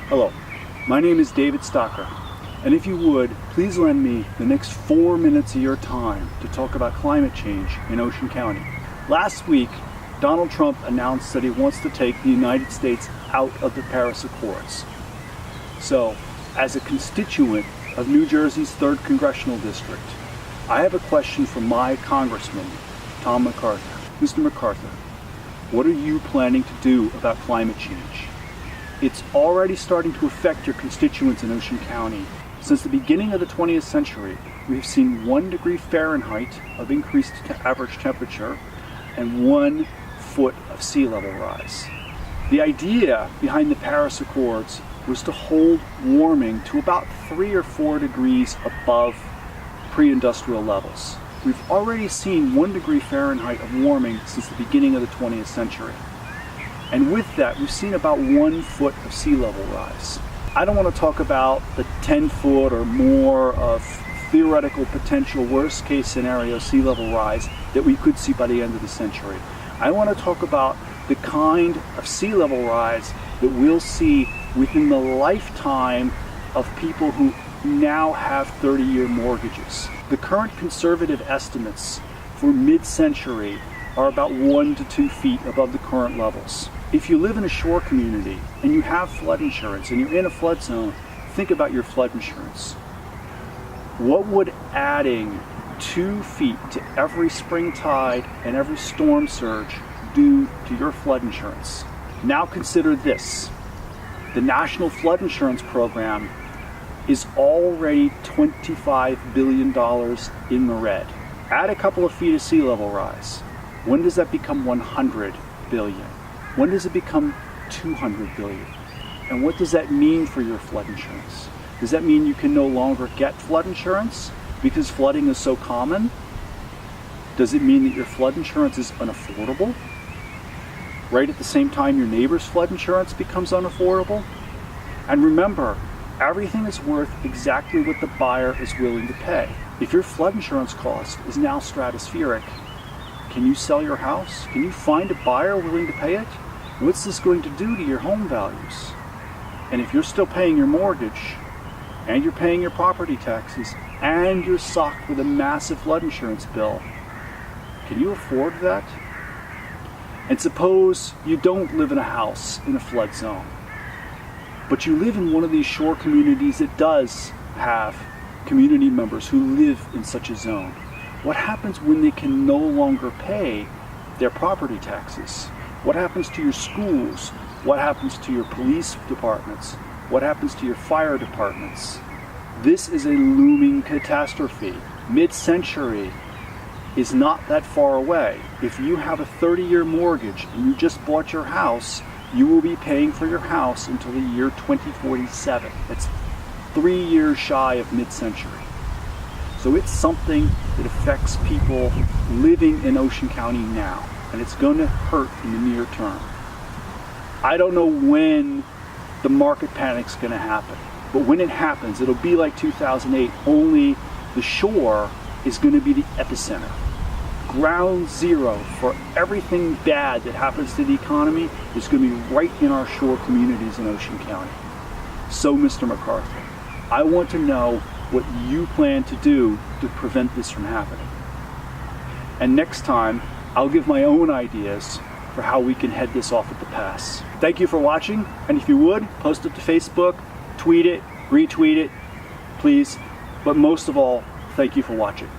Hello, my name is David Stocker, and if you would, please lend me the next 4 minutes of your time to talk about climate change in Ocean County. Last week, Donald Trump announced that he wants to take the United States out of the Paris Accords. So, as a constituent of New Jersey's 3rd Congressional District, I have a question for my congressman, Tom MacArthur. Mr. MacArthur, what are you planning to do about climate change? It's already starting to affect your constituents in Ocean County. Since the beginning of the 20th century, we've seen 1 degree Fahrenheit of increased average temperature and 1 foot of sea level rise. The idea behind the Paris Accords was to hold warming to about 3 or 4 degrees above pre-industrial levels. We've already seen 1 degree Fahrenheit of warming since the beginning of the 20th century. And with that, we've seen about 1 foot of sea level rise. I don't want to talk about the 10 foot or more of theoretical potential worst case scenario sea level rise that we could see by the end of the century. I want to talk about the kind of sea level rise that we'll see within the lifetime of people who now have 30-year mortgages. The current conservative estimates for mid-century are about 1 to 2 feet above the current levels. If you live in a shore community and you have flood insurance and you're in a flood zone, think about your flood insurance. What would adding 2 feet to every spring tide and every storm surge do to your flood insurance? Now consider this. The National Flood Insurance Program is already $25 billion in the red. Add a couple of feet of sea level rise. When does that become 100 billion? When does it become 200 billion? And what does that mean for your flood insurance? Does that mean you can no longer get flood insurance because flooding is so common? Does it mean that your flood insurance is unaffordable? Right at the same time your neighbor's flood insurance becomes unaffordable? And remember, everything is worth exactly what the buyer is willing to pay. If your flood insurance cost is now stratospheric, can you sell your house? Can you find a buyer willing to pay it? What's this going to do to your home values? And if you're still paying your mortgage, and you're paying your property taxes, and you're socked with a massive flood insurance bill, can you afford that? And suppose you don't live in a house in a flood zone, but you live in one of these shore communities that does have community members who live in such a zone. What happens when they can no longer pay their property taxes? What happens to your schools? What happens to your police departments? What happens to your fire departments? This is a looming catastrophe. Mid-century is not that far away. If you have a 30-year mortgage and you just bought your house, you will be paying for your house until the year 2047. That's 3 years shy of mid-century. So it's something that affects people living in Ocean County now, and it's going to hurt in the near term. I don't know when the market panic's going to happen, but when it happens, it'll be like 2008, only the shore is going to be the epicenter. Ground zero for everything bad that happens to the economy is going to be right in our shore communities in Ocean County. So, Mr. MacArthur, I want to know what you plan to do to prevent this from happening. And next time, I'll give my own ideas for how we can head this off at the pass. Thank you for watching, and if you would, post it to Facebook, tweet it, retweet it, please. But most of all, thank you for watching.